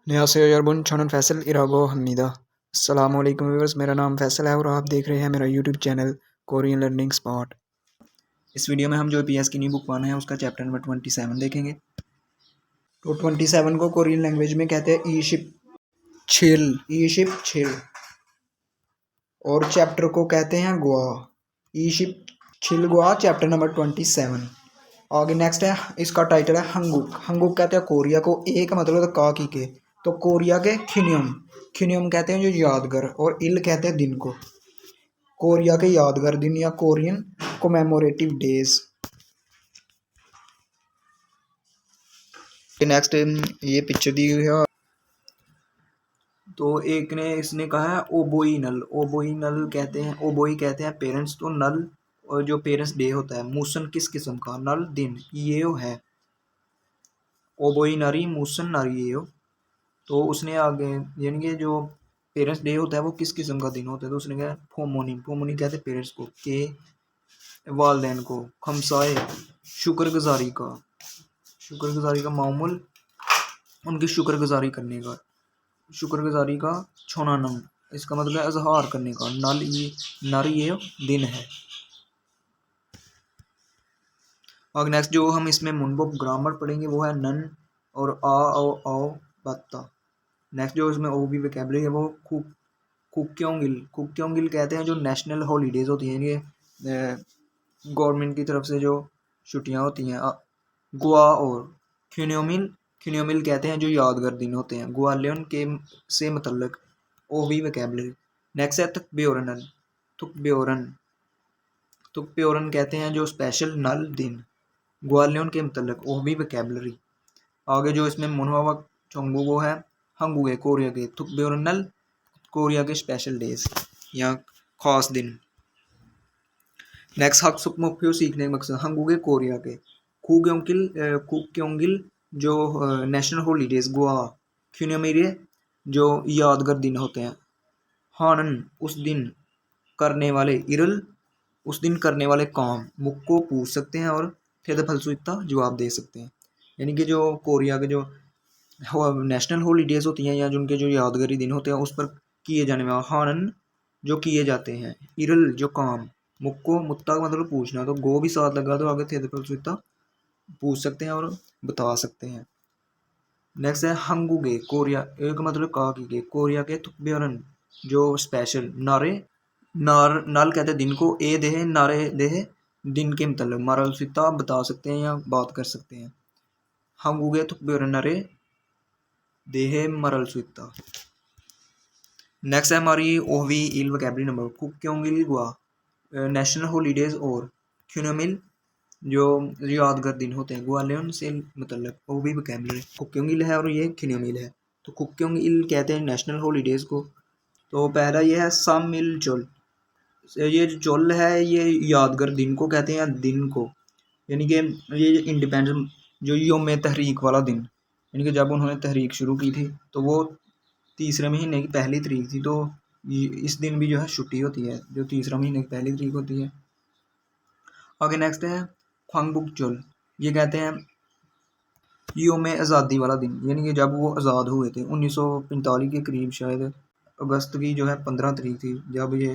नया से यारबुन छनन फैसल इरागो हमीदा। अस्सलाम वालेकुम व्यूअर्स, मेरा नाम फैसल है और आप देख रहे हैं मेरा YouTube channel Korean learning spot. इस वीडियो में हम जो पीएस की न्यू बुक वन है उसका चैप्टर नंबर 27 देखेंगे। तो 27 को कोरियन लैंग्वेज में कहते हैं ई शिप छिल और चैप्टर को कहते हैं गुआ। ई शिप छिल गुआ चैप्टर नंबर 27। आगे नेक्स्ट है, इसका टाइटल है हंगुक। हंगुक कहते हैं कोरिया को, ए का मतलब है का की के, तो कोरिया के खिनियम कहते हैं जो यादगार, और इल कहते हैं दिन को, कोरिया के यादगार दिन या कोरियन कोमेमोरेटिव डेज। नेक्स्ट ये पिक्चर दी हुई है, तो एक ने इसने कहा है ओबोई नल। ओबोई नल कहते हैं, ओबोई कहते हैं पेरेंट्स, तो नल और जो पेरेंट्स डे होता है, मूसन किस किस्म का, नल दिन ये है, ओबोई नरी मूसन नरी ये हो। तो उसने आगे यानी कि जो पेरेंट्स डे होता है वो किस किस्म का दिन होता है, तो उसने कहा फोमोनी कहते हैं पेरेंट्स को, के वालदेन को, खमसाए शुक्रगुजारी का मामूल उनकी शुक्रगुजारी का छोनानम, इसका मतलब है इजहार करने का, नल ये दिन है। और नेक्स्ट जो हम इसमें मुनबो ग्रामर पढ़ेंगे वो है नन और आओ बत्ता। नेक्स्ट जो इसमें ओ भी वोकैबुलरी है वो कुक्योंगिल कहते हैं जो नेशनल हॉलीडेज होती हैं, ये गवर्नमेंट की तरफ से जो छुट्टियां होती हैं। गुआ और खिन्योमिल कहते हैं जो यादगार दिन होते हैं, गुआलियन के से मतलब ओ भी वोकैबुलरी। नेक्स्ट है तुकब्योरन कहते हैं जो स्पेशल नल दिन, ग्वालियन के मतलब वो भी वोकैबुलरी। आगे जो इसमें मुनहवा चोंगबू वो है हंगुए कोरिया के, तुकब्योरनल कोरिया के स्पेशल डेज या खास दिन। नेक्स्ट हक सुकमुक्यो सीखने का मकसद, हंगुगे कोरिया के, कुक्योंगिल जो नेशनल हॉलीडेज, गुआ ख्यूनियमिरे जो यादगार दिन होते हैं, हानन उस दिन करने वाले, इरल उस दिन करने वाले काम, मुक्को पूछ सकते हैं और थे फलसुता जवाब दे सकते हैं। यानी कि जो कोरिया के जो नेशनल हॉलीडेज होती हैं या जिनके जो यादगारी दिन होते हैं उस पर किए जाने वाले हानन जो किए जाते हैं, इरल जो काम, मुक्को मुत्ता का मतलब पूछना, तो गो भी साथ लगा तो आगे थे फलसुता पूछ सकते हैं और बता सकते हैं। नेक्स्ट है हंगुगे कोरिया, एक मतलब का की, कोरिया के तुकब्योरन जो स्पेशल नारे, नल कहते हैं दिन को, ए देह नारे देह दिन के मतलब, मरल सिता बता सकते हैं या बात कर सकते हैं। हंगुगे तुकब्योरन नरे देह मरल सिता। नेक्स्ट है हमारी ओवी इल वोकैबुलरी नंबर, कुक्योंगिल गुआ नेशनल हॉलीडेज और ख्यूनमिल जो यादगार दिन होते हैं, ग्वालियन से मतलब वो भी वोकैबुलरी, कुक्योंगिल है और ये ख्यूनमिल है। तो कुक्योंगिल कहते हैं नेशनल हॉलीडेज को, तो पहला ये है सम मिल चोल, ये जो चोल है ये यादगार दिन को कहते हैं, दिन को यानी कि ये इंडिपेंडेंस जो योम तहरीक वाला दिन, यानी कि जब उन्होंने तहरीक शुरू की थी तो वो तीसरे महीने की पहली तारीख थी, तो इस दिन भी जो है छुट्टी होती है जो तीसरा महीने की पहली तारीख होती है। आगे नेक्स्ट है ख्वांगबुक चोल, ये कहते हैं योम आज़ादी वाला दिन, यानी कि जब वो आज़ाद हुए थे 1945 के करीब, शायद अगस्त की जो है 15 तारीख थी जब ये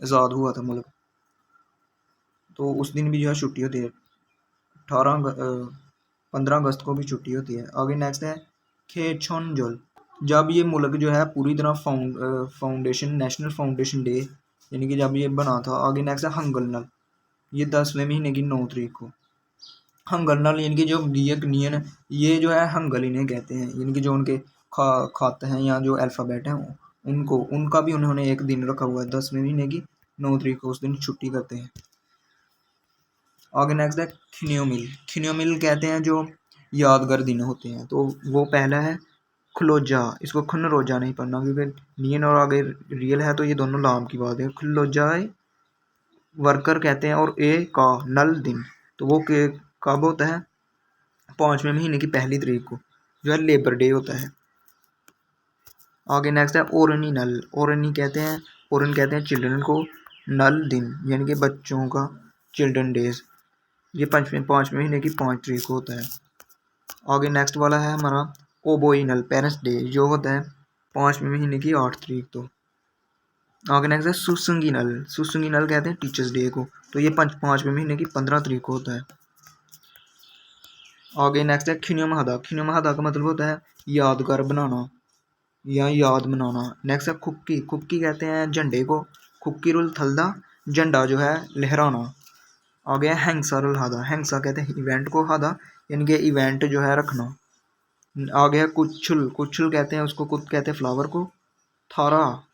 आज़ाद हुआ था मुल्क, तो उस दिन भी जो है छुट्टी होती है, 15 अगस्त को भी छुट्टी होती है। आगे नेक्स्ट है खेछोनजोल, जब ये मुल्क जो है पूरी तरह फाउंडेशन नेशनल फाउंडेशन डे, यानी कि जब ये बना था। आगे नेक्स्ट है हंगलनल, ये 10वें महीने की 9 तारीख को। हंगलनल यानी कि जो नियन ये जो है हंगल इन्हें कहते हैं, यानी कि जो उनके खाते हैं या जो अल्फ़ाबेट हैं उनको, उनका भी उन्होंने एक दिन रखा हुआ है 10वें महीने की 9 तारीख को, उस दिन छुट्टी करते हैं। आगे नेक्स्ट है खिन्योमिल कहते हैं जो यादगार दिन होते हैं, तो वो पहला है खलोजा, इसको खन रोजा नहीं पढ़ना क्योंकि नियन और आगे रियल है तो ये दोनों लाम की बात है। खलोजा वर्कर कहते हैं और ए का नल दिन, तो वो कब होता है 5वें महीने की पहली तारीख को जो है लेबर डे होता है। आगे नेक्स्ट है ओरनी नल, ओरन कहते हैं चिल्ड्रन को, नल दिन यानी कि बच्चों का चिल्ड्रन डेज, ये 5वें महीने की 5 तारीख को होता है। आगे नेक्स्ट वाला है हमारा ओबोइनल पेरेंट्स डे जो होता है 5वें महीने की 8 तारीख को। आगे नेक्स्ट है सुसंगिनल। सुसंगिनल कहते हैं टीचर्स डे को, तो ये 5वें महीने की 15 तारीख को होता है। आगे नेक्स्ट है खिन्योमहादा। खिन्योमहादा का मतलब होता है यादगार बनाना या याद मनाना। नेक्स्ट है खुक्की। खुक्की कहते हैं झंडे को, खुक्की रुल थलदा, झंडा जो है लहराना। आगे है हैंगसा रुल हादा। हैंगसा कहते हैं इवेंट को, हादा यानी कि इवेंट जो है रखना। आगे है कुछुल। कुछुल कहते हैं उसको, कुछ कहते हैं फ्लावर को। थारा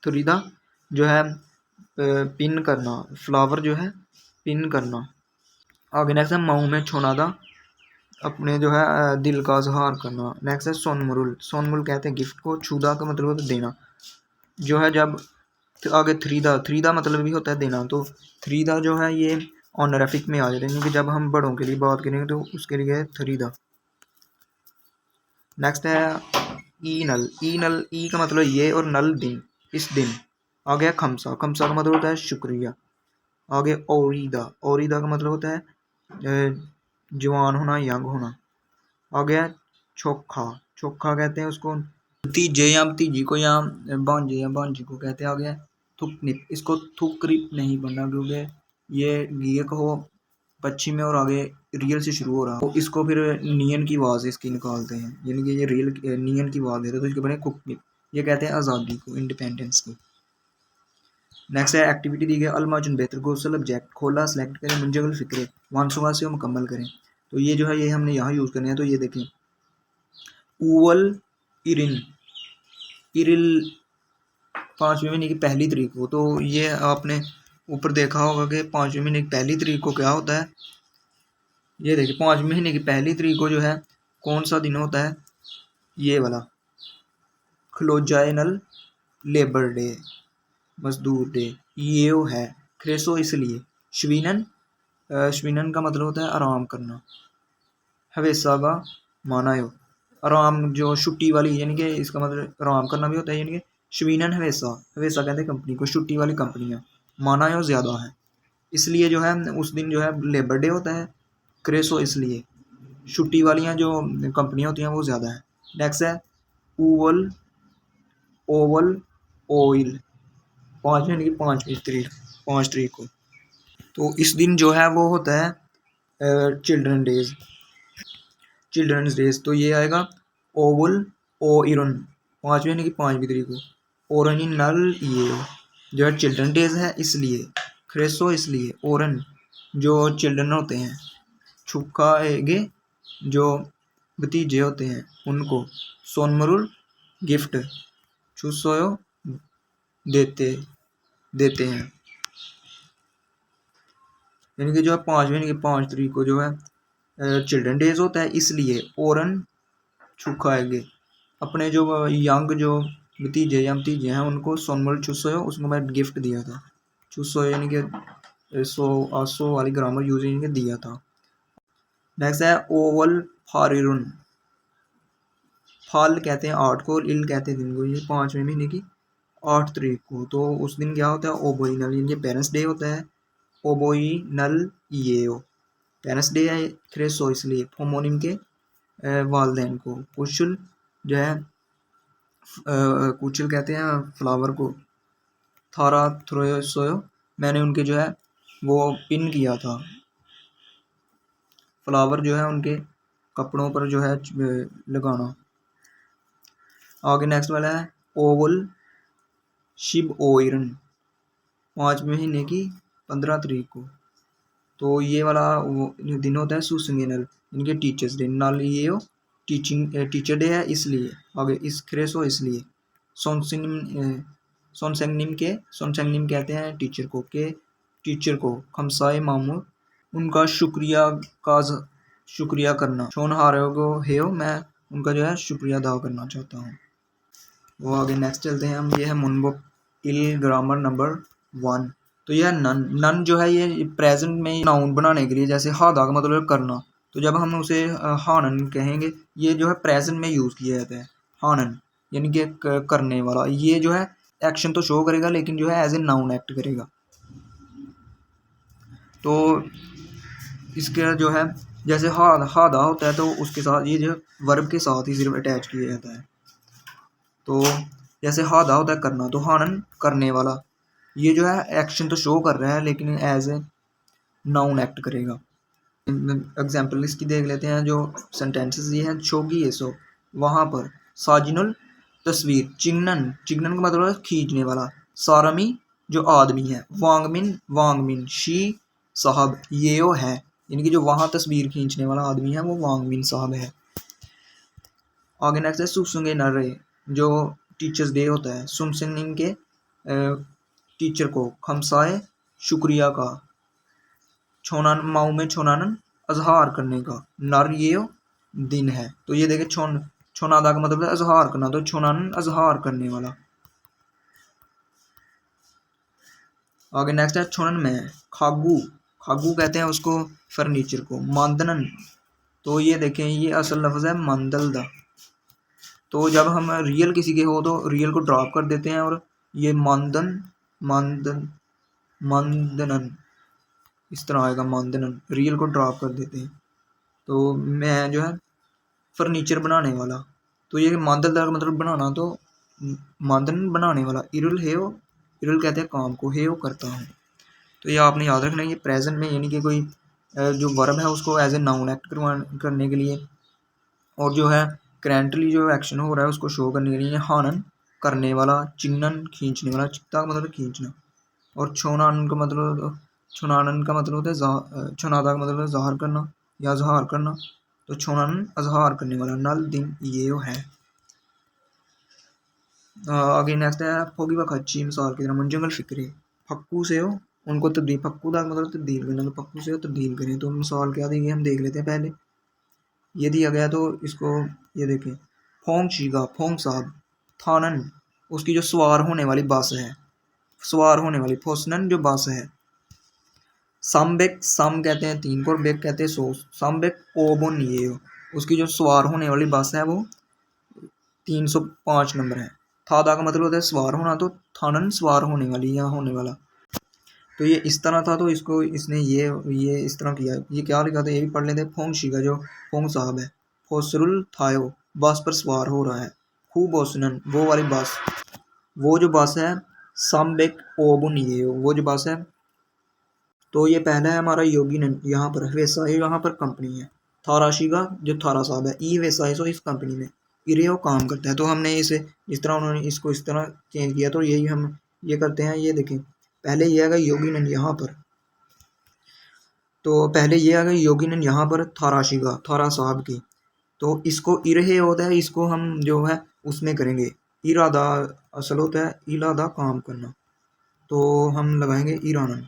थुरीदा जो है पिन करना, फ्लावर जो है पिन करना। आगे नेक्स्ट है मऊ में छोनादा, अपने जो है दिल का इजहार करना। नेक्स्ट है सोनमुरुल। सोनमुरुल कहते हैं गिफ्ट को, छुदा का मतलब होता है देना जो है। जब आगे थ्रीदा, थ्रीदा मतलब भी होता है देना, तो थ्रीदा जो है ये ऑनरेफिक में आ जाता है, क्योंकि जब हम बड़ों के लिए बात करेंगे तो उसके लिए थ्रीदा। नेक्स्ट है ई नल। ई नल, ई का मतलब ये और नल दिन, इस दिन। आगे है खमसा। खमसा का मतलब होता है शुक्रिया। आगे ओरीदा। ओरीदा का मतलब होता है जवान होना, यंग होना। आगे है चोखा। चोखा कहते हैं उसको भतीजे या भतीजी को, या भांजे या भांजी को कहते हैं। आगे है थुकनिप। इसको थुकरिप नहीं बनना, क्योंकि ये कहो पश्चिम में और आगे रियल से शुरू हो रहा है, तो इसको फिर नियन की आवाज़ इसकी निकालते हैं, यानी कि ये रियल नियन की आवाज़ देते हैं, तो इसके बने कुकनिप। ये कहते हैं आज़ादी को, इंडिपेंडेंस को। नेक्स्ट है एक्टिविटी दी गई अलमाजुन बेहतर गोसल ऑब्जेक्ट खोला सेलेक्ट करें, मुंजगल फिक्रे वानसुवा से मुकम्मल करें। तो ये जो है ये हमने यहाँ यूज़ करने हैं। तो ये देखें ऊवल इरिन, इरिल 5वें महीने की पहली तारीख को। तो ये आपने ऊपर देखा होगा कि 5वें महीने की पहली तारीख को क्या होता है। ये देखिए 5वें महीने की पहली तारीख को जो है कौन सा दिन होता है, ये वाला क्लोजाइनल लेबर डे, मजदूर डे। ये वो है क्रेसो इसलिए। श्वीनन, श्वीनन का मतलब होता है आराम करना। हवेसा का माना हो आराम, जो छुट्टी वाली, यानी कि इसका मतलब आराम करना भी होता है, यानी कि श्वीनन हवेसा। हवेसा कहते हैं कंपनी को, छुट्टी वाली कंपनियाँ। माना हो ज़्यादा है, इसलिए जो है उस दिन जो है लेबर डे होता है। क्रेसो इसलिए छुट्टी वालियाँ जो कंपनियाँ होती हैं वो ज़्यादा है। नेक्स्ट है ओवल, ओवल ऑयल 5वें यानी कि 5 तारीख को। तो इस दिन जो है वो होता है चिल्ड्रन डेज, चिल्ड्रंस डेज। तो ये आएगा ओवल ओ इरन 5वें यानी कि 5वीं तारीख को। ओरन नल ये जो है चिल्ड्रन डेज है इसलिए। क्रेसो इसलिए। ओरन जो चिल्ड्रन होते हैं, छुपकाएगे जो भतीजे होते हैं उनको। सोनमरुल गिफ्ट, छुसोयो देते देते हैं, यानी कि जो है 5वें यानी कि 5 तारीख को जो है चिल्ड्रन डेज होता है इसलिए। ओरन छुखाएंगे अपने जो यंग जो भतीजे या भतीजे हैं उनको सोनमरुल छुसोयो, उसको मैं गिफ्ट दिया था। छुसोयो यानी कि सो वाली ग्रामर यूज यानी कि दिया था। नेक्स्ट है ओवल फारिरुन। फाल कहते हैं 8 को और इल कहते हैं दिन को। ये 5वें महीने की 8 तारीख को। तो उस दिन क्या होता है ओबोइनल, यानी कि पेरेंट्स डे होता है। ओबोइनल ये पेरेंट्स डे है क्रेसो इसलिए। फोमोनिम के वालदेन को। कुशल जो है कुचल कहते हैं फ्लावर को। थारा थ्रोसोयो मैंने उनके जो है वो पिन किया था, फ्लावर जो है उनके कपड़ों पर जो है लगाना। आगे नेक्स्ट वाला है ओवल शिब ओइरन 5वें महीने की 15 तारीख को। तो ये वाला वो दिन होता है सुसंगिनल, इनके टीचर्स डे। नल ये हो टीचर डे है इसलिए। आगे इस क्रेसो इसलिए। सोनसेंगनिम कहते हैं टीचर को, के टीचर को। खमसाए मामू उनका शुक्रिया करना। शोन हारो हेयो मैं उनका जो है शुक्रिया अदा करना चाहता हूँ। वो आगे नेक्स्ट चलते हैं हम। ये है मुनबो इल ग्रामर नंबर 1। तो यह नन जो है ये प्रेजेंट में नाउन बनाने के लिए, जैसे हादा का मतलब करना, तो जब हम उसे हानन कहेंगे, ये जो है प्रेजेंट में यूज़ किया जाता है हानन, यानी कि करने वाला। ये जो है एक्शन तो शो करेगा लेकिन जो है एज ए नाउन एक्ट करेगा। तो इसका जो है जैसे हादा होता है तो उसके साथ ये जो वर्ब के साथ ही सिर्फ अटैच किया जाता है। तो जैसे हादा होता है करना, तो हानन करने वाला, ये जो है एक्शन तो शो कर रहा है लेकिन एज ए नाउन एक्ट करेगा। एग्जाम्पल इसकी देख लेते हैं। जो सेंटेंसेस ये हैं, शोगी ये सो वहाँ पर, साजिनुल तस्वीर, चिंगनन, चिंगनन का मतलब है खींचने वाला, सारमी जो आदमी है, वांगमिन वांगमिन, शी साहब, ये वो है, यानी कि जो वहाँ तस्वीर खींचने वाला आदमी है वो वांगमिन साहब है। आगे नेक्स्ट है सुसुंगे नरे, जो टीचर्स डे होता है, सुमसिंग के टीचर को, खमसाए शुक्रिया का, छोनान माऊ में छोनानन अजहार करने का, नर ये दिन है। तो ये देखे छोनादा का मतलब है अजहार करना, तो छोनानन अजहार करने वाला। आगे नेक्स्ट है छोनन में खागू, खागू कहते हैं उसको फर्नीचर को, मांदनन, तो ये देखें ये असल लफ्ज़ है मंदलदा। तो जब हम रियल किसी के हो तो रियल को ड्रॉप कर देते हैं और ये मानदन मानदन मानदनन इस तरह आएगा, मानदनन, रियल को ड्रॉप कर देते हैं। तो मैं जो है फर्नीचर बनाने वाला, तो ये मांदलदार मतलब बनाना, तो मांदन बनाने वाला, इरुल हेयो, इरुल कहते हैं काम को, हेयो करता हूँ। तो ये आपने याद रखना है, ये प्रेजेंट में यानी कि कोई जो वर्ब है उसको एज ए नाउन एक्ट करने के लिए, और जो है करेंटली जो एक्शन हो रहा है उसको शो करने के लिए हानन करने वाला, चिन्नन खींचने वाला, चित्ता का मतलब खींचना, और छोनानन का मतलब, छोनानन का मतलब होता है छोनादा का मतलब है ज़ाहिर करना या ज़हार करना, तो छोनानन अजहार करने वाला, नल दिन ये वो है। आगे नेक्स्ट है फोगी व खच्ची, मिसाल की तरह मुंजंगल फिक्रे, फक्कू से हो उनको तब्दील, फक्कू का मतलब तब्दील करना, तो फक्कू से हो तब्दील करें। तो मिसाल क्या दी गई हम देख लेते हैं। पहले ये दिया गया तो इसको ये देखें, फोंग शीगा, फोंग साहब, थानन उसकी जो सवार होने वाली बस है, सवार होने वाली, फोसनन जो बस है, समबेक, सम कहते हैं 3 को और बेक कहते हैं 100, समबेक ओबन ये हो, उसकी जो सवार होने वाली बस है वो 305 नंबर है। थादा का मतलब होता है सवार होना, तो थानन सवार होने वाली या होने वाला। तो ये इस तरह था, तो इसको इसने ये इस तरह किया। ये क्या लिखा था ये भी पढ़ लेते हैं। फोंग शीगा जो फोंग साहब है, फोसरुल थायो बस पर सवार हो रहा है, खूब ओसनन वो वाली बस, वो जो बस है, समबेक ओबुन ये वो जो बस है। तो ये पहला है हमारा योगिनन, यहाँ पर वैसा ही यहाँ पर कंपनी है, थाराशिगा जो थारा साहब है, ई वैसा है सो इस कंपनी में, इरेओ काम करता है। तो हमने इसे इस तरह उन्होंने इसको इस तरह चेंज किया, तो यही हम ये करते हैं। ये देखें पहले ये आएगा योगिनन यहाँ पर, तो पहले ये आएगा योगिनन यहाँ पर थाराशिगा थारा साहब की, तो इसको इरहे होता है, इसको हम जो है उसमें करेंगे इरादा, असल होता है इरादा काम करना, तो हम लगाएंगे ईरानन,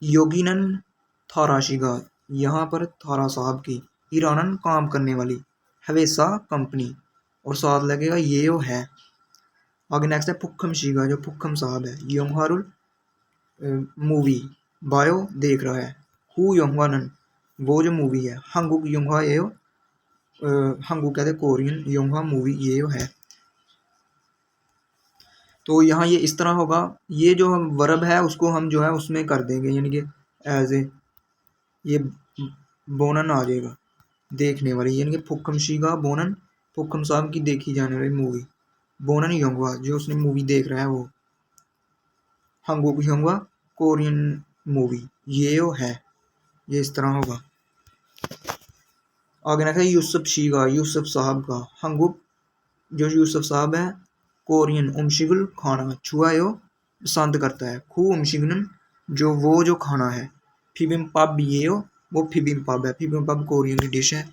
योगिनन थाराशिगा यहाँ पर थारा साहब की, ईरानन काम करने वाली, हवेसा कंपनी, और साथ लगेगा ये वो है। आगे नेक्स्ट है फुक्खम शीगा जो फुक्खम साहब है, योंगहारुल मूवी बायो देख रहा है, हु योंगवानन वो जो मूवी है, हंगुक योंगहा ये हंगुक कहते कोरियन, योंगहा मूवी ये है। तो यहाँ ये इस तरह होगा, ये जो हम वर्ब है उसको हम जो है उसमें कर देंगे, यानी कि एज ए ये बोनन आ जाएगा देखने वाली, यानी कि फुक्कम शीगा बोनन, फुक्कम साहब की देखी जाने वाली मूवी, बोनन योंगवा जो उसने मूवी देख रहा है वो, हंगुक योंगवा कोरियन मूवी ये वो है। ये इस तरह होगा। आगे ना यूसुफ शीगा यूसुफ साहब का, हंगुक जो यूसुफ साहब है, कोरियन उमशिगुल खाना छुआ यो पसंद करता है, खू उमशिगन जो वो जो खाना है, फिबिम पब ये वो फिबिम पब है, फिबिम पब कोरियन की डिश है।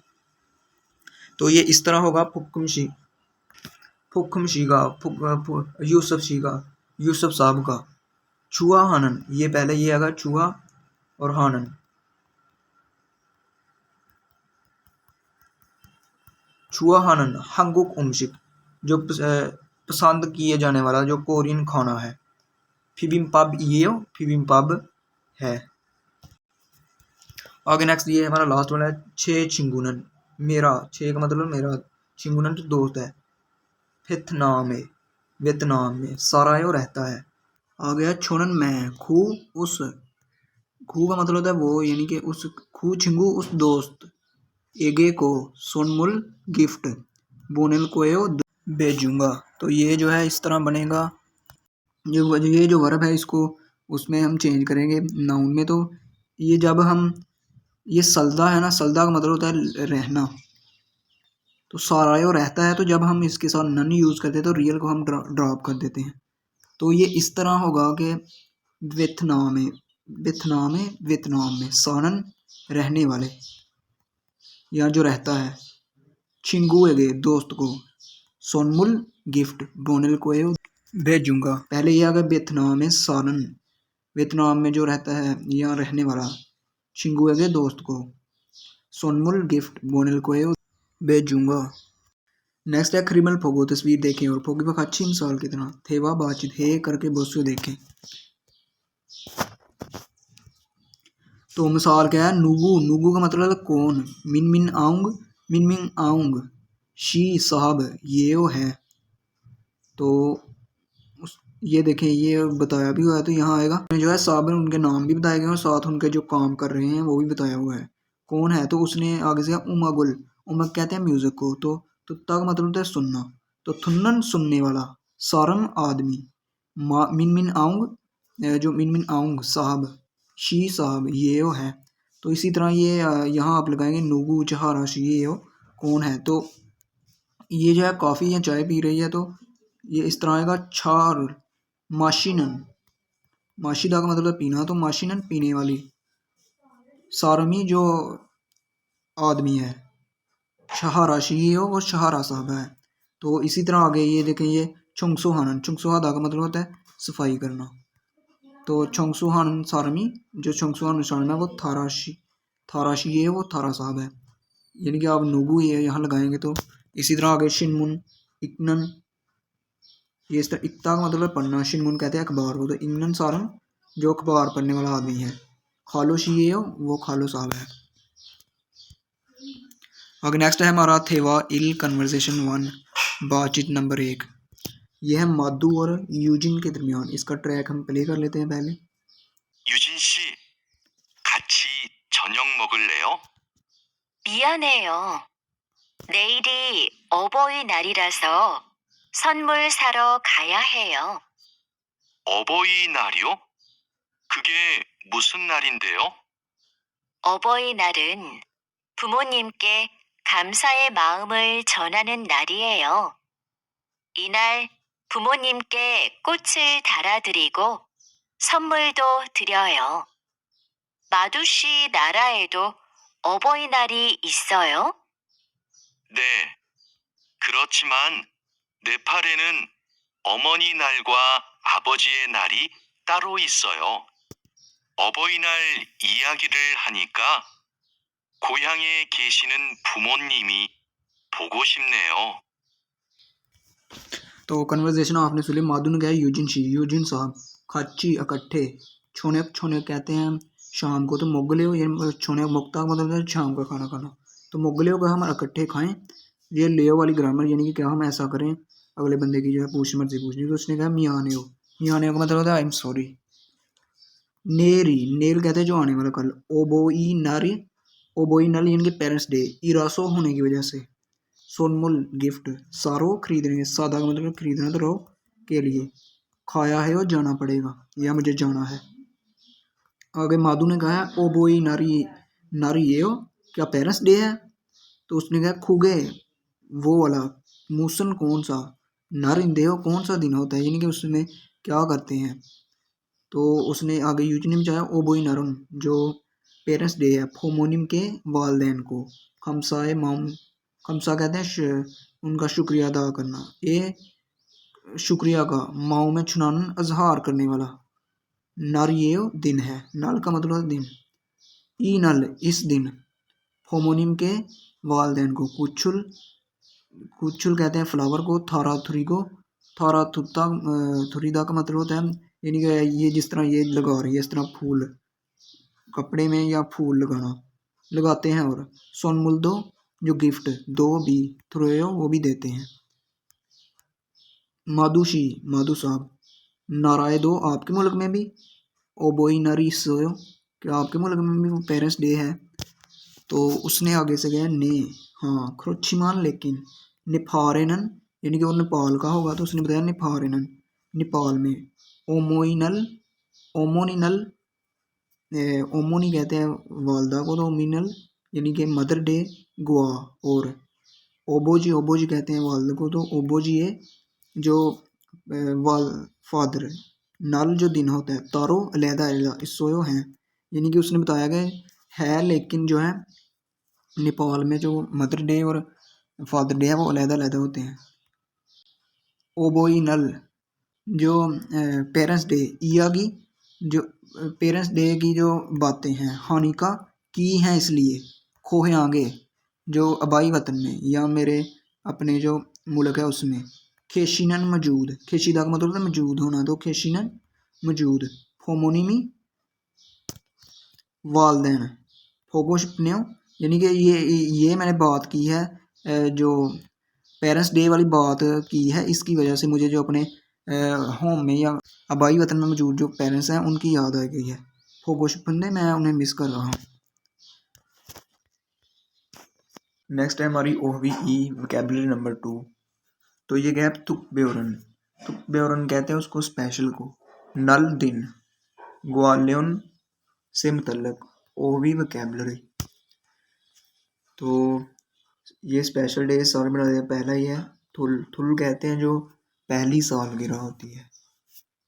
तो ये इस तरह होगा फुक्खम शीगा यूसुफ शीगा यूसुफ साहब का, छुआ हानन ये पहले ये आएगा छुआ और हानन, छुआ हानन हंगुक उमशिक जो पसंद किए जाने वाला जो कोरियन खाना है, फिबिम्पाब ये फिबिम्पाब है। आगे नेक्स्ट ये हमारा लास्ट वाला है छे छिंगुनन, मेरा छे का मतलब मेरा, छिंगुनन तो दोस्त है, फितनाम में वियतनाम में सारायो रहता है। आ गया छोनन में खू उस खू का मतलब होता है वो, यानी कि उस खू छिंगू उस दोस्त, एगे को सोनमुल गिफ्ट, बोनेल कोयो भेजूंगा। तो ये जो है इस तरह बनेगा। ये जो वर्ब है इसको उसमें हम चेंज करेंगे नाउन में। तो ये जब हम ये सल्दा है ना, सल्दा का मतलब होता है रहना। तो सारायो रहता है, तो जब हम इसके साथ नन यूज़ करते हैं तो रियल को हम ड्रॉप कर देते हैं। तो ये इस तरह होगा कि वियतनाम में सानन रहने वाले या जो रहता है, छिंगुएगे दोस्त को, सोनमुल गिफ्ट, बोनेल को भेजूंगा। पहले ये आ गया वियतनाम में सानन, वियतनाम में जो रहता है या रहने वाला, छिंगुएगे दोस्त को, सोनमुल गिफ्ट, बोनेल को भेजूंगा। नेक्स्ट है क्रिमल फोगो, तस्वीर देखें और फोगी वक्त अच्छी मिसाल की तरह थेवा बातचीत हे करके बोसो देखें। तो मिसाल क्या है, नुगू, नुगू का मतलब है कौन, मिन मिन आऊंग, शी साहब, ये वो है। तो ये देखें ये बताया भी हुआ है, तो यहाँ आएगा जो है साहब, उनके नाम भी बताए गए और साथ उनके जो काम कर रहे हैं वो भी बताया हुआ है। कौन है, तो उसने आगे से उमगुल, उमग कहते हैं म्यूजिक को, तो तुत्ता का मतलब होता है सुनना। तो थुन्नन सुनने वाला, सारम आदमी, मिन मिन आऊंग, जो मिन मिन आऊंग साहब, शी साहब, ये वो है। तो इसी तरह ये यहाँ आप लगाएंगे नुगू चहारा शी, ये हो कौन है। तो ये जो है कॉफ़ी या चाय पी रही है, तो ये इस तरह आएगा छार माशिनन, माशिदा का मतलब पीना, तो माशिनन पीने वाली, सारमी जो आदमी है, शहारा शी हो वो शहारा साहब है। तो इसी तरह आगे ये देखें, ये छुंगसुहानन, छुंगसुहादा का मतलब होता है सफाई करना। तो छुंगसुहानन सारमी, जो छुंगसुहानन सारमी है वो थाराशी है वो थारा साहब है। यानी कि आप नुगू ये यहाँ लगाएंगे। तो इसी तरह आगे शिनमुन इकनन, ये इस तरह इकता का मतलब पढ़ना, शिनमुन कहते हैं अखबार को, तो इमनन सारम जो अखबार पढ़ने वाला आदमी है, खालो शी ये हो वो खालो साहब है। आगे नेक्स्ट है हमारा थेवा इल कन्वर्सेशन 1, बातचीत नंबर 1। यह है माधु और यूजिन के दरमियान, इसका ट्रैक हम प्ले कर लेते हैं पहले। 유진 씨, 같이 저녁 먹을래요? 미안해요. 내일이 어버이날이라서 선물 사러 가야 해요. 어버이날이요? 그게 무슨 날인데요? 어버이날은 부모님께 감사의 마음을 전하는 날이에요. 이날 부모님께 꽃을 달아드리고 선물도 드려요. 마두 씨 나라에도 어버이날이 있어요? 네. 그렇지만 네팔에는 어머니 날과 아버지의 날이 따로 있어요. 어버이날 이야기를 하니까 고향에 계시는 부모님이 보고 싶네요. तो कन्वर्सेशन आपने सुनी। माधु ने कहा यूजिन साहब, खाची इकट्ठे, छोनेक छोनेक कहते हैं शाम को, तो मोगले हो ये छोनेक मुक्ता का मतलब है शाम का खाना खाना। तो मोगले हो का हम इकट्ठे खाएं, ये ले वाली ग्रामर, यानी कि क्या हम ऐसा करें अगले बंदे की जो है पूछ मर्जी पूछनी। तो उसने कहा मियाने हो, मियाने का मतलब होता है आई एम सॉरी। नेरी, नेर कहते हैं जो आने वाला कल। ओबोई नारी, ओबोई नल यानी कि पेरेंट्स डे, इरासो होने की वजह से। सोनमुल गिफ्ट, सारो खरीदने, सादा का मतलब खरीदना, तो रो के लिए, खाया है और जाना पड़ेगा या मुझे जाना है। आगे माधु ने कहा ओ बोई नारी, नारी ये हो क्या पेरेंट्स डे है। तो उसने कहा खुगे वो वाला, मूसन कौन सा, नारिंदे हो कौन सा दिन होता है, यानी कि उसमें क्या करते हैं। तो उसने आगे यूज ने चाहा ओ बोई नरम जो पेरेंट्स डे है, फोमोनिम के वालदेन को, खमसाए माम, खमसा कहते हैं उनका शुक्रिया अदा करना, ये शुक्रिया का, माओ में छुनान अजहार करने वाला, नारियो दिन है, नल का मतलब दिन, ई नल इस दिन, होमोनिम के वालदेन को, कुछुल, कुछुल कहते हैं फ्लावर को, थारा थुरी को, थारा थुत्ता थुरीदा का मतलब होता है, यानी कि ये जिस तरह ये लगा रही है इस तरह फूल कपड़े में या फूल लगाना लगाते हैं। और सोनमुल दो जो गिफ्ट दो भी, थ्रोयो वो भी देते हैं। माधुशी माधु साहब, नाराय दो आपके मुल्क में भी, ओबोई नारी सोयो कि आपके मुल्क में भी वो पेरेंट्स डे है, तो उसने आगे से गया ने, हाँ क्रोचिमान लेकिन निफारेनन, यानी कि वो नेपाल का होगा, तो उसने बताया निफारेनन नेपाल में। ओमोइनल, ओमोनिनल, ओमोनी कहते हैं वालदा को, तो ओमिनल यानी कि मदर डे गोवा। और ओबोजी, ओबोजी कहते हैं वालदा को, तो ओबोजी है जो वाल फादर। नल जो दिन होता है, तारो अलहदा अलहदा सोयो हैं, यानी कि उसने बताया गया है लेकिन जो है नेपाल में जो मदर डे और फादर डे है वो अलहदा अलहदा होते हैं। ओबोइनल जो पेरेंट्स डे, ईया की जो पेरेंट्स डे की जो बातें हैं हानिका की हैं इसलिए खोहे आगे जो आबाई वतन में या मेरे अपने जो मुल्क है उसमें। खेशिनन मौजूद, खेशिदा का मतलब है मौजूद होना, तो खेशिनन मौजूद। होमोनिमी वालदैन, फोगोशपन्यो, यानी कि ये मैंने बात की है जो पेरेंट्स डे वाली बात की है, इसकी वजह से मुझे जो अपने होम में या आबाई वतन में मौजूद जो पेरेंट्स हैं उनकी याद आ गई है। फोगोशपन्ने, मैं उन्हें मिस कर रहा हूँ। नेक्स्ट है हमारी OVE वोकैबुलरी नंबर 2। तो ये गया तुकबेओरन, तुकबेओरन कहते हैं उसको स्पेशल को। नल दिन, ग्वालियन से मुतल्लक, OVE वोकैबुलरी। तो ये स्पेशल डे साल में पहला ही है। थुल, थुल कहते हैं जो पहली सालगिरह होती है।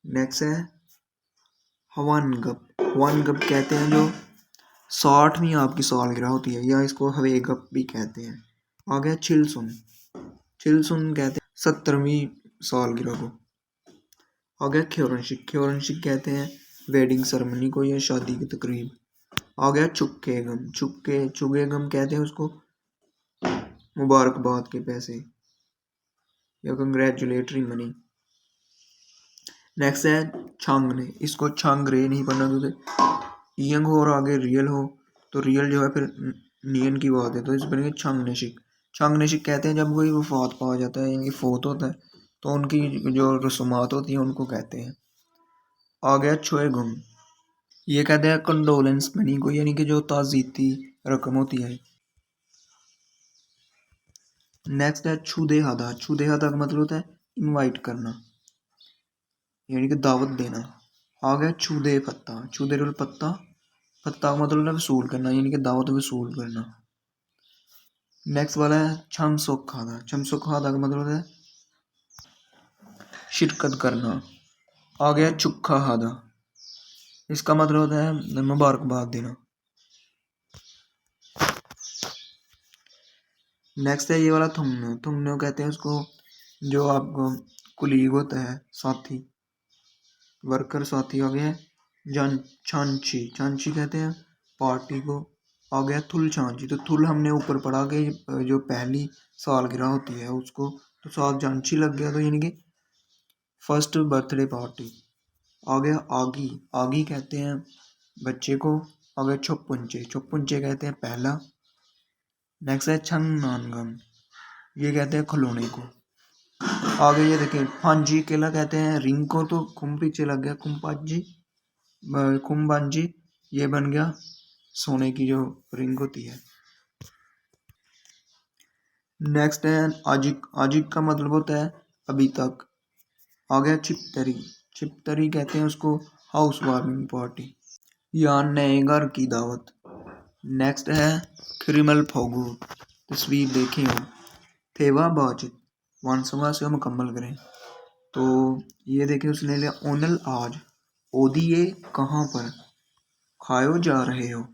नेक्स्ट है हवन गप, हवन गप कहते हैं जो 60वीं आपकी सालगिरह होती है, या इसको हवे गप भी कहते हैं। आ गया चिलसुन, चिलसुन कहते हैं 70वीं सालगिरह को। आ गया ख्योरनशिक, ख्योरनशिक कहते हैं वेडिंग सेरेमनी को या शादी की तकरीब। आ गया चुक्केगम, चुगेगम कहते हैं उसको मुबारकबाद के पैसे या कंग्रेचुलेटरी मनी। नेक्स्ट है छांगने, इसको छांगरे नहीं पढ़ना क्योंकि यंग हो और आगे रियल हो, तो रियल जो है फिर नियन की बात है, तो इस बनेंगे छांगनेशिक। छांगनेशिक कहते हैं जब कोई वफात पा जाता है यानी फोत होता है, तो उनकी जो रसूमात होती हैं उनको कहते हैं। आ गया छोए गुम, ये कहते हैं कंडोलेंस मनी को, यानी कि जो ताज़ीती रकम होती है। नेक्स्ट है छुदे हादा, छुदे हादा का मतलब होता है इनवाइट करना यानी कि दावत देना। आ गया छुदे पत्ता, छुदे रोल पत्ता, पत्ता का मतलब है वसूल करना यानी कि दावत वसूल करना। नेक्स्ट वाला है छमसोक खादा, छमसोक खादा का मतलब होता है शिरकत करना। आ गया चुक्खा हादा, इसका मतलब होता है मुबारकबाद देना। नेक्स्ट है ये वाला थुमनो, थुमनो कहते हैं उसको जो आपको कुलीग होता है, साथी वर्कर साथी। आ गया जन छांची, छांची कहते हैं पार्टी को। आ गया थुल छांची, तो थुल हमने ऊपर पढ़ा कि जो पहली सालगिरह होती है उसको, तो साथ जानची लग गया, तो यानी कि फर्स्ट बर्थडे पार्टी। आ गया आगी, आगी कहते हैं बच्चे को। आ गया छुपुंचे, छुपुंचे कहते हैं पहला। नेक्स्ट है छंग नानगम, ये कहते हैं खिलौने को। आगे ये देखिए फांजी केला कहते हैं रिंग को, तो कुम पीछे लग गया कुम्पाजी, कुम्बांजी, ये बन गया सोने की जो रिंग होती है। नेक्स्ट है आजिक, आजिक का मतलब होता है अभी तक। आ गया छिपतरी, छिपतरी कहते हैं उसको हाउस वार्मिंग पार्टी या नए घर की दावत। नेक्स्ट है क्रिमल फोगू, तस्वीर देखें हो थेवा बाजित, वानसवा से मुकम्मल करें। तो ये देखिए उसने लिया ओनल आज, ओदिए कहाँ पर, खायो जा रहे हो।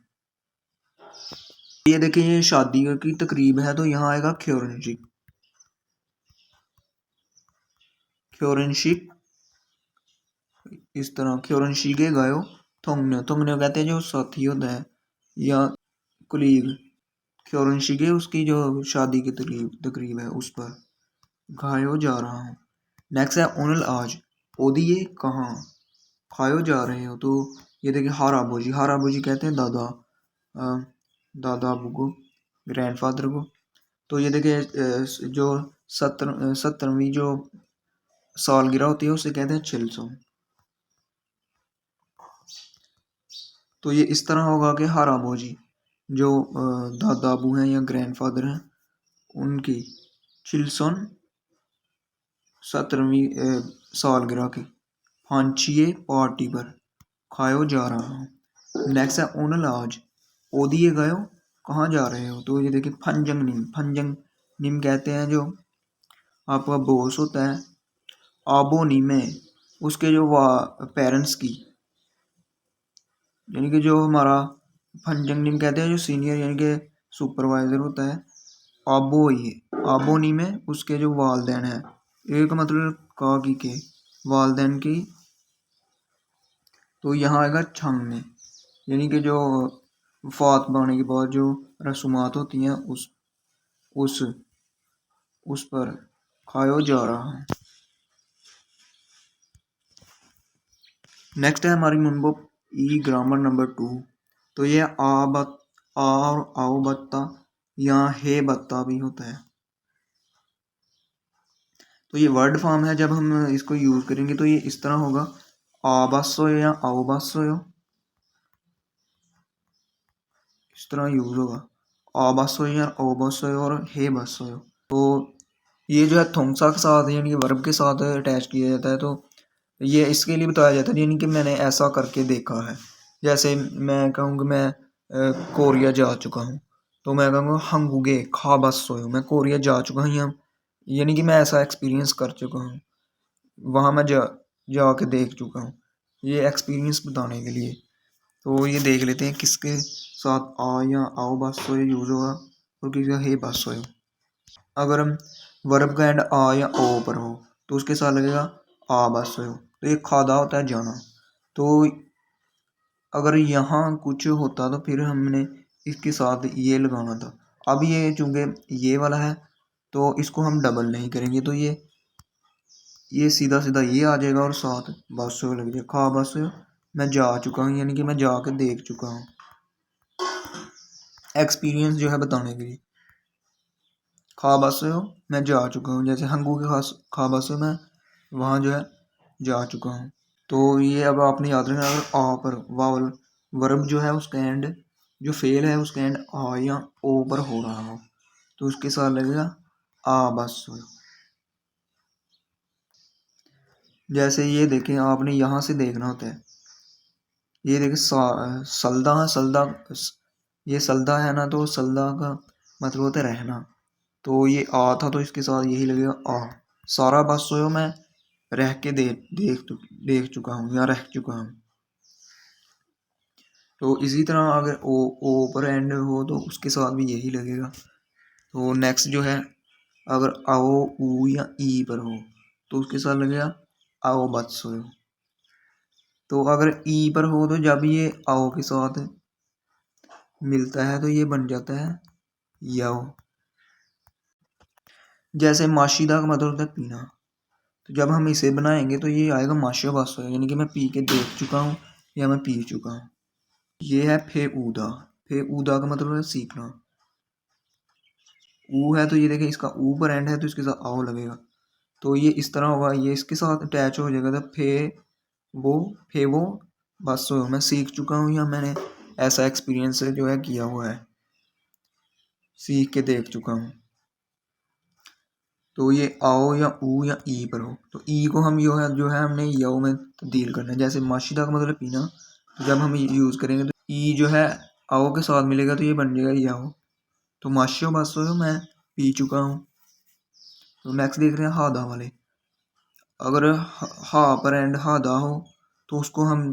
ये देखिए ये शादी की तकरीब है, तो यहाँ आएगा ख्योरनशिक, ख्योरनशिक इस तरह ख्योरनशिके गायो। थोंगने, थोंगने कहते हैं जो साथी होता है या कुलीग। ख्योरनशिके उसकी जो शादी की तकरीब है उस पर खायो जा रहा हूँ। नेक्स्ट है ओनल आज, ओदिए कहाँ, खायो जा रहे हो। तो ये देखिए हाराबोजी, हाराबोजी कहते हैं दादा, दादा अबू को, ग्रैंडफादर को। तो ये देखिए जो 70वीं जो सालगिरह होती है उसे कहते हैं चिल्सों। तो ये इस तरह होगा कि हाराबोजी जो दादा अबू हैं या ग्रैंडफादर हैं उनकी चिल्सन 17वीं सालगिरह की फांचिए पार्टी पर खायो जा रहा हूँ। नेक्स्ट है ओनल आज ओदिए गयो कहाँ जा रहे हो। तो ये देखिए फंजंग निम कहते हैं जो आपका बॉस होता है। आबोनी में उसके जो पेरेंट्स की यानी कि जो हमारा फंजंग निम कहते हैं जो सीनियर यानी कि सुपरवाइजर होता है। आबोनी में उसके जो वालदैन है एक मतलब काकी के वालदैन की। तो यहाँ आएगा छंग में यानी कि जो वफात पाने के बाद जो रसूमात होती हैं उस पर खायो जा रहा है। नेक्स्ट है हमारी मुनबो ई ग्रामर नंबर 2। तो ये आ और आओ बत्ता या हे बत्ता भी होता है। तो ये वर्ड फॉर्म है। जब हम इसको यूज करेंगे तो ये इस तरह होगा आ बसो या आओ बसो इस तरह यूज होगा आ बसो या ओ बसो और हे बसो। तो ये जो है थोंगसा के साथ यानी कि वर्ब के साथ अटैच किया जाता है। तो ये इसके लिए बताया जाता है यानी कि मैंने ऐसा करके देखा है। जैसे मैं कहूँगा मैं कोरिया जा चुका हूँ तो मैं कहूँगा हंगुगे खा बस सोयो मैं कोरिया जा चुका हूँ यानी कि मैं ऐसा एक्सपीरियंस कर चुका हूँ वहाँ मैं जाके देख चुका हूँ। ये एक्सपीरियंस बताने के लिए। तो ये देख लेते हैं किसके साथ आ या आओ बस सोयो यूज होगा और किसी का हे बस सोयो। अगर हम वर्ब का एंड आ या ओ पर हो तो उसके साथ लगेगा आ बस हो। तो ये खादा होता है जाना। तो अगर यहाँ कुछ होता तो फिर हमने इसके साथ ये लगाना था। अब ये चूंकि ये वाला है तो इसको हम डबल नहीं करेंगे तो ये सीधा सीधा ये आ जाएगा और साथ बस हो लग जाएगा खा बस हो मैं जा चुका हूँ यानी कि मैं जाके देख चुका हूँ। एक्सपीरियंस जो है बताने के लिए खा बस हो मैं जा चुका हूँ। जैसे हंगू के खा बस हो मैं वहाँ जो है जा चुका हूँ। तो ये अब आपने याद रखना अगर आ पर वावल वर्ब जो है उसका एंड जो फेल है उसका एंड आ या ओ पर हो रहा हो तो उसके साथ लगेगा आ बस हो। जैसे ये देखें आपने यहाँ से देखना होता है। ये देखें सल्दा ये सल्दा है ना तो सल्दा का मतलब होता है रहना। तो ये आ था तो इसके साथ यही लगेगा आ। सारा बस सोयो मैं रह के देख चुका हूँ या रह चुका हूँ। तो इसी तरह अगर ओ पर एंड हो तो उसके साथ भी यही लगेगा। तो नेक्स्ट जो है अगर आओ ऊ या ई पर हो तो उसके साथ लगेगा आओ बत सोयो। तो अगर ई पर हो तो जब ये आओ के साथ मिलता है तो ये बन जाता है याओ। जैसे माशिदा का मतलब होता है पीना। तो जब हम इसे बनाएंगे तो ये आएगा माशिया बासो यानी कि मैं पी के देख चुका हूँ या मैं पी चुका हूँ। ये है फे ऊदा का मतलब है सीखना। ऊ है तो ये देखिए इसका ऊ पर एंड है तो इसके साथ आओ लगेगा। तो ये इस तरह होगा ये इसके साथ अटैच हो जाएगा। तो फे वो बस मैं सीख चुका हूँ या मैंने ऐसा एक्सपीरियंस जो है किया हुआ है सीख के देख चुका हूँ। तो ये आओ या ऊ या ई पर हो तो ई को हम जो है हमने याओ में तब्दील करना है। जैसे माशिदा का मतलब पीना तो जब हम यूज़ करेंगे तो ई जो है आओ के साथ मिलेगा तो ये बन जाएगा याओ। तो माशियो बासो मैं पी चुका हूँ। तो नेक्स्ट देख रहे हैं हादा वाले। अगर हा पर एंड हादा हो तो उसको हम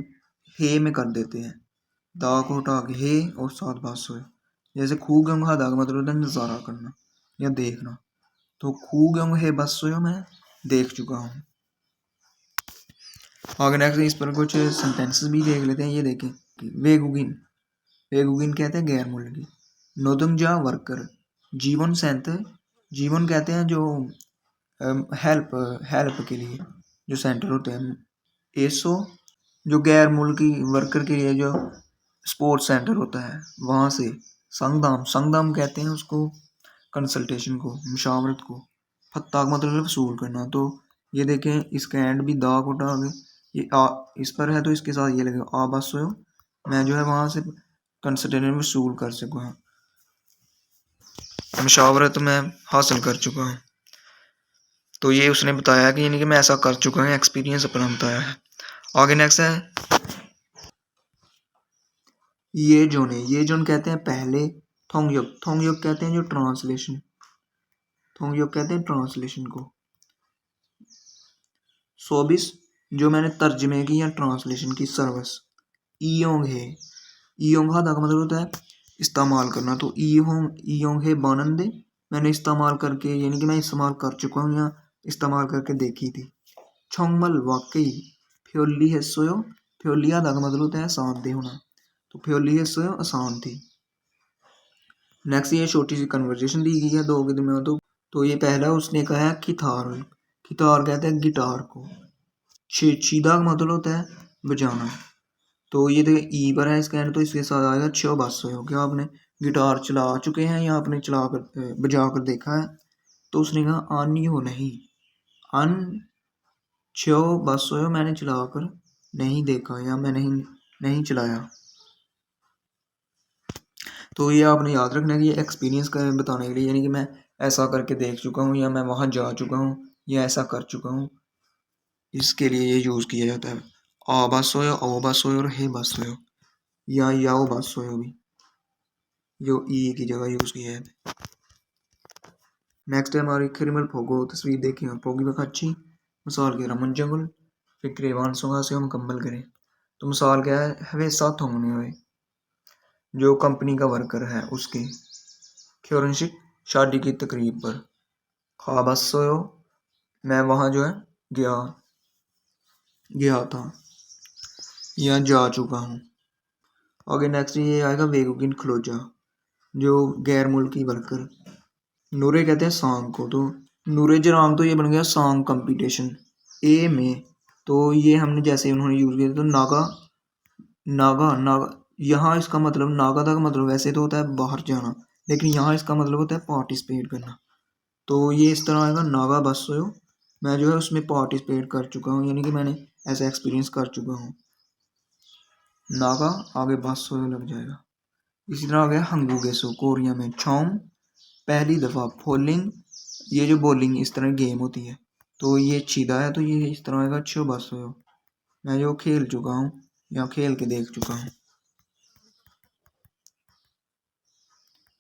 हे में कर देते हैं दा को हटा के हे और साथ बासो। जैसे खूब गंग हादा का मतलब होता है नज़ारा करना या देखना। तो खूब गंग हे बासो मैं देख चुका हूँ। आगे नेक्स्ट इस पर कुछ सेंटेंसेस भी देख लेते हैं। ये देखें वेगुगिन कहते हैं गैर मुल्की। नोदंगजा वर्कर जीवन कहते हैं जो हेल्प के लिए जो सेंटर होते हैं। एसो जो गैर मुल्की वर्कर के लिए जो स्पोर्ट्स सेंटर होता है वहाँ से। संगदाम कहते हैं उसको कंसल्टेशन को मुशावरत को। फत्ता का मतलब वसूल करना। तो ये देखें इसका एंड भी दा को उठा के ये इस पर है तो इसके साथ ये लगेगा आ बस हो मैं जो है वहाँ से कंसिडरेशन वसूल कर चुका हूँ, मशावरत मैं हासिल कर चुका हूँ। तो ये उसने बताया कि यानी कि मैं ऐसा कर चुका हूँ, एक्सपीरियंस अपना बताया है। आगे नेक्स्ट है ये जोन कहते हैं पहले, थोंगयुक कहते हैं जो ट्रांसलेशन, थोंगयुक कहते हैं ट्रांसलेशन को। सोबिस जो मैंने तर्जमे की या ट्रांसलेशन की सर्विस। ईयोंग है, ईयोंग हा का मतलब होता है इस्तेमाल करना, तो ईयोंग है बानंदे मैंने इस्तेमाल करके यानी कि मैं इस्तेमाल कर चुका हूँ या इस्तेमाल करके देखी थी। छोंगमल वाकई, फ्योली है सोयो, फ्योलिया का मतलब होता है आसान दे होना, तो फ्योली है सोयो आसान थी। नेक्स्ट ये छोटी सी कन्वर्जेशन दी गई है दो के दरमियान। तो ये पहला उसने कहा है खितार, खितार कहते हैं गिटार को। छीदा का मतलब होता है बजाना, तो ये देखिए ई पर है इसका एंड, तो इसके साथ आएगा छो बस हो। क्या आपने गिटार चला चुके हैं या आपने चला कर बजा कर देखा है? तो उसने कहा आनी हो नहीं, अन छो बस हो मैंने चला कर नहीं देखा या मैं नहीं चलाया। तो ये आपने याद रखना कि ये एक्सपीरियंस का बताने के लिए, यानी कि मैं ऐसा करके देख चुका हूँ या मैं वहाँ जा चुका हूँ या ऐसा कर चुका हूँ, इसके लिए ये यूज़ किया जाता है। आ बस हो, ओ बस हो और हे बस हो या याओ बस हो भी, जो ई की जगह यूज़ किया है। नेक्स्ट है हमारी खिरमल फोगो, तस्वीर देखिए फोगी में अच्छी मिसाल के रमन जंगल फिक्रे वान सुहा से हम मुकम्मल करें। तो मिसाल क्या है, हवे साथ होने हुए जो कंपनी का वर्कर है उसके क्योरनशिक शादी की तकरीब पर खाबस सोयो मैं वहाँ जो है गया था या जा चुका हूँ। आगे नेक्स्ट ये आएगा वेगुगिन खलोजा, जो गैर मुल्की वर्कर। नूरे कहते हैं सांग को, तो नूरे जरांग तो ये बन गया सांग कंपटीशन ए में। तो ये हमने जैसे उन्होंने यूज़ किया तो नागा नागा नागा, यहाँ इसका मतलब नागा का मतलब वैसे तो होता है बाहर जाना, लेकिन यहाँ इसका मतलब होता है पार्टिसिपेट करना। तो ये इस तरह आएगा नागा बस हो, मैं जो है उसमें पार्टिसिपेट कर चुका हूँ, यानी कि मैंने ऐसा एक्सपीरियंस कर चुका हूँ। नागा आगे बस हो लग जाएगा। इसी तरह आ गया हंगू गेसो, कोरिया में छौम पहली दफ़ा फोलिंग, ये जो बॉलिंग इस तरह गेम होती है, तो ये छीदा है, तो ये इस तरह आएगा छो बस हो, मैं जो खेल चुका हूँ या खेल के देख चुका हूँ।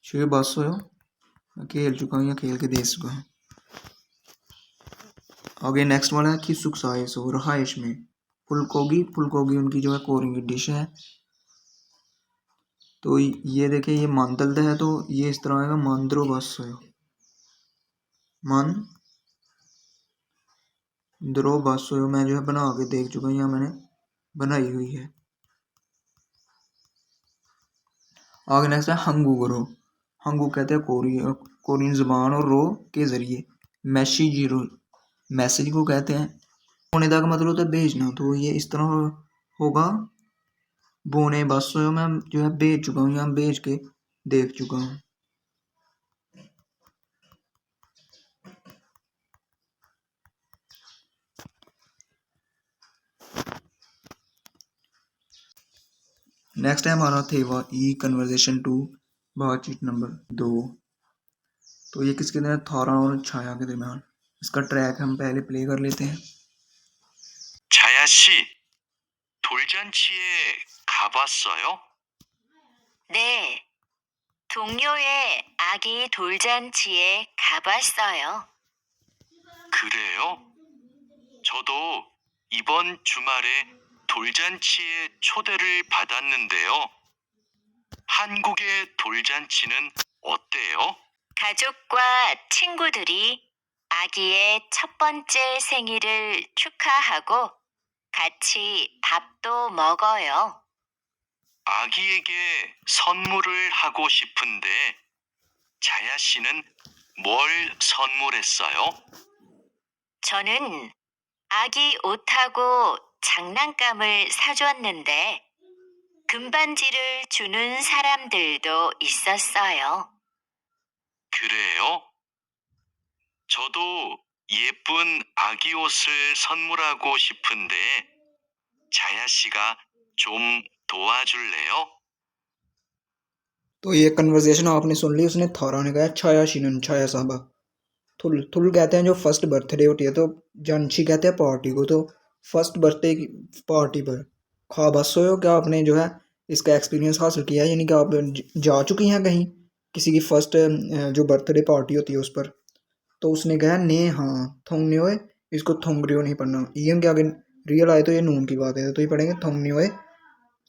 छो बस हो मैं खेल चुका हूँ या खेल के देख चुका हूँ। आगे नेक्स्ट वाला है कि सुखसाइस हो रहाइश में फुलकोगी, फुलकोगी उनकी जो है कोरियन की डिश है। तो ये देखिए ये मानदल्द है, तो ये इस तरह आएगा मांद्रो बस हो, मान द्रो बस हो मैं जो है बना के देख चुका हूँ या मैंने बनाई हुई है। आगे नेक्स्ट है हंगू करो, हंगू कहते हैं कोरियन ज़बान और रो के ज़रिए मैसेज को कहते हैं। होने का मतलब होता है भेजना, तो ये इस तरह होगा बोने बस हो मैं जो है भेज चुका हूँ या भेज के देख चुका हूँ। नेक्स्ट है हमारा थेवा ई कन्वर्जेशन 2, बातचीत नंबर 2। तो ये किसके दरमियान, थारा और छाया के दरमियान। इसका ट्रैक हम पहले प्ले कर लेते हैं। 자야 씨, 돌잔치에 가봤어요? 네, 동료의 아기 돌잔치에 가봤어요. 그래요? 저도 이번 주말에 돌잔치에 초대를 받았는데요. 한국의 돌잔치는 어때요? 가족과 친구들이 아기의 첫 번째 생일을 축하하고 같이 밥도 먹어요. 아기에게 선물을 하고 싶은데 자야 씨는 뭘 선물했어요? 저는 아기 옷하고 장난감을 사줬는데 금반지를 주는 사람들도 있었어요. 그래요? 저도 예쁜 아기 옷을 선물하고 싶은데 자야 씨가 좀 도와줄래요? तो ये कन्वर्सेशन आपने सुन ली। उसने थॉरा ने कहा छाया शिनन, छाया साहबा। थुल थुल कहते हैं जो फर्स्ट बर्थडे होती है, तो जानशी कहते हैं पार्टी को। तो फर्स्ट बर्थडे की पार्टी पर ख्वाबस हो, क्या आपने जो है इसका एक्सपीरियंस हासिल किया है, यानी कि आप जा चुकी हैं कहीं किसी की फर्स्ट जो बर्थडे पार्टी होती है उस पर। तो उसने कहा ने हाँ थोंगने होए, इसको थोंगरियो नहीं पढ़ना, ईएम के आगे रियल आए तो ये नून की बात है, तो ये पढ़ेंगे थोंगने होए।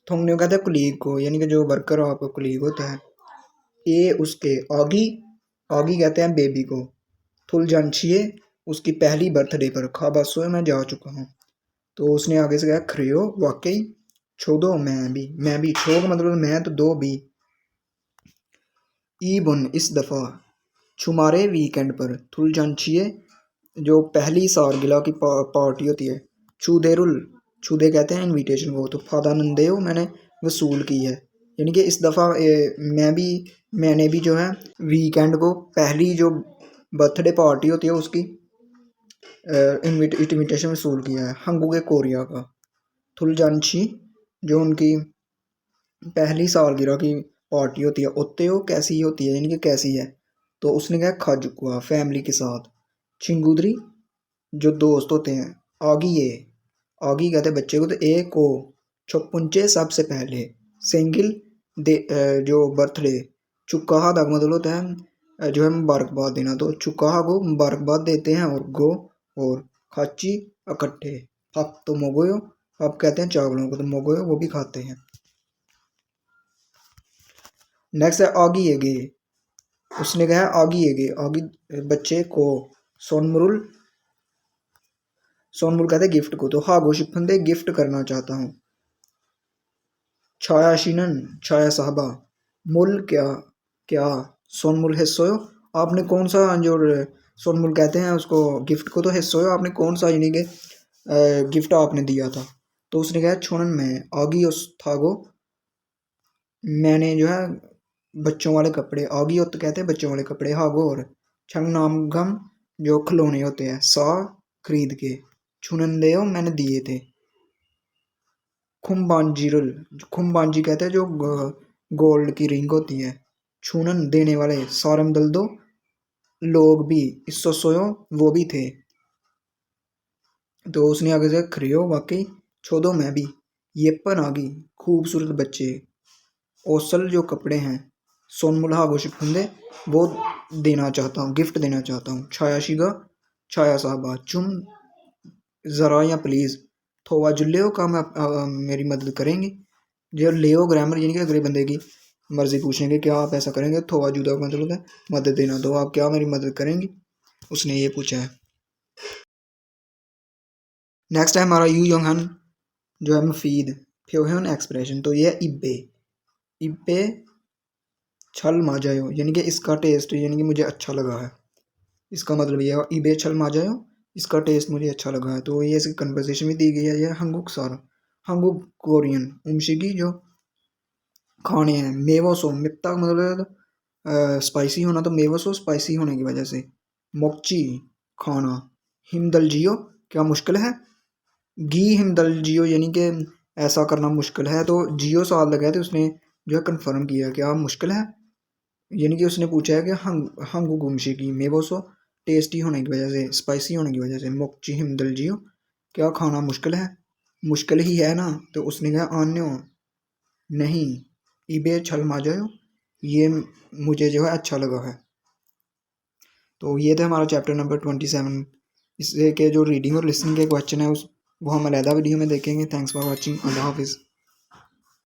थोंगने कहते हैं कुलीग को, यानी कि जो वर्कर आपका कुलीग होता है। ये उसके आगी, आगी कहते हैं बेबी को। थुल जानछिए उसकी पहली बर्थडे पर खाबासो मैं जा चुका हूँ। तो उसने आगे से कहा खरियो वाकई, छोदो मैं भी छो का मतलब मैं तो दो भी। ई बुन इस दफ़ा छुमारे वीकेंड पर थुल जानछिए जो पहली सालगिरह की पार्टी होती है। छुदेरुल, छुदे कहते हैं इनविटेशन को, तो फादानंदेव मैंने वसूल की है, यानी कि इस दफ़ा मैंने भी जो है वीकेंड को पहली जो बर्थडे पार्टी होती है उसकी इनविटेशन वसूल किया है हंगुगे कोरिया का। थुल जानछी जो उनकी पहली सालगिरह की पार्टी होती है, ओत्तेओ कैसी होती है, यानी कि कैसी है। तो उसने कहा खाजुकुआ फैमिली के साथ। चिंगुदरी जो दोस्त होते हैं। आगी ये, आगी कहते हैं बच्चे को, तो ए को छपुंचे सबसे पहले। सेंगिल दे जो बर्थडे। चुकाहा का मतलब होता है जो है मुबारकबाद देना, तो चुकाहा को मुबारकबाद देते हैं। और गो और खाची इकट्ठे। हप तो मोगोयो, हप कहते हैं चावलों को, तो मोगोयो वो भी खाते हैं। नेक्स्ट है आगी एगे। उसने कहा आगी एगे, आगी बच्चे को। सोनमुरुल, सोनमुल कहते गिफ्ट को, तो हागो शिफंदे गिफ्ट करना चाहता हूँ। छाया शिनन, छाया साहबा। मुल क्या, क्या सोनमुल हिस्सोयो, आपने कौन सा जो सोनमुल कहते हैं उसको गिफ्ट को, तो हिस्सोयो आपने कौन सा यानी कि गिफ्ट आपने दिया था। तो उसने कहा छोनन में आगी उस थागो, मैंने जो है बच्चों वाले कपड़े, आगी होते कहते हैं बच्चों वाले कपड़े। हागो और छंग नाम गम जो खिलौने होते हैं, सा खरीद के। छुनंदेओ मैंने दिए थे। खुम्बांजीरुल, खुम्बांजी कहते हैं जो गोल्ड की रिंग होती है। छूनन देने वाले। सारम दल्दो लोग भी, इसो सोयो वो भी थे। तो उसने आगे से खरियो वाकई, छोदो मैं भी। येपन आगी खूबसूरत बच्चे। ओसल जो कपड़े हैं। सोनमुल हागो शिफुंदे वो देना चाहता हूँ, गिफ्ट देना चाहता हूँ। छाया शिगा, छाया साहबा। चुम ज़रा या प्लीज़। थोवा जुल्लेओ काम आप मेरी मदद करेंगे। जो लेओ ग्रामर यानी कि अगले बंदे की मर्जी पूछेंगे क्या आप ऐसा करेंगे। थोवा जुदा का मतलब होता है मदद देना, तो आप क्या मेरी मदद करेंगे, उसने ये पूछा है। नेक्स्ट है हमारा यू योंग हन जो है मुफीद फ्योहन एक्सप्रेशन, तो ये है इब्बे। इब्बे छल माजायो, यानी कि इसका टेस्ट यानी कि मुझे अच्छा लगा है, इसका मतलब ये है इबे छल माजायो, इसका टेस्ट मुझे अच्छा लगा है। तो ये इसकी कन्वर्सेशन भी दी गई है। ये हंगुक सारा, हंगुक कोरियन उमशिगी जो खाने हैं। मेवोसो मित्ता मतलब स्पाइसी होना, तो मेवोसो स्पाइसी होने की वजह से। मोक्ची खाना। हिमदलजियो क्या मुश्किल है। गी हिमदलजियो यानी कि ऐसा करना मुश्किल है, तो जियो साल लगा है, तो उसने जो है कन्फर्म किया क्या मुश्किल है, यानी कि उसने पूछा है कि हंगू गुमशी की मेवोसो टेस्टी होने की वजह से, स्पाइसी होने की वजह से। मोक्ची हिमदलजियो क्या खाना मुश्किल है, मुश्किल ही है ना। तो उसने कहा आन्यो नहीं, इबे छल माजायो ये मुझे जो है अच्छा लगा है। तो ये था हमारा चैप्टर नंबर 27। इसके जो रीडिंग और लिसनिंग के क्वेश्चन है उस वो हम अलहदा वीडियो में देखेंगे। Thanks for watching. अल्लाह हाफिज़।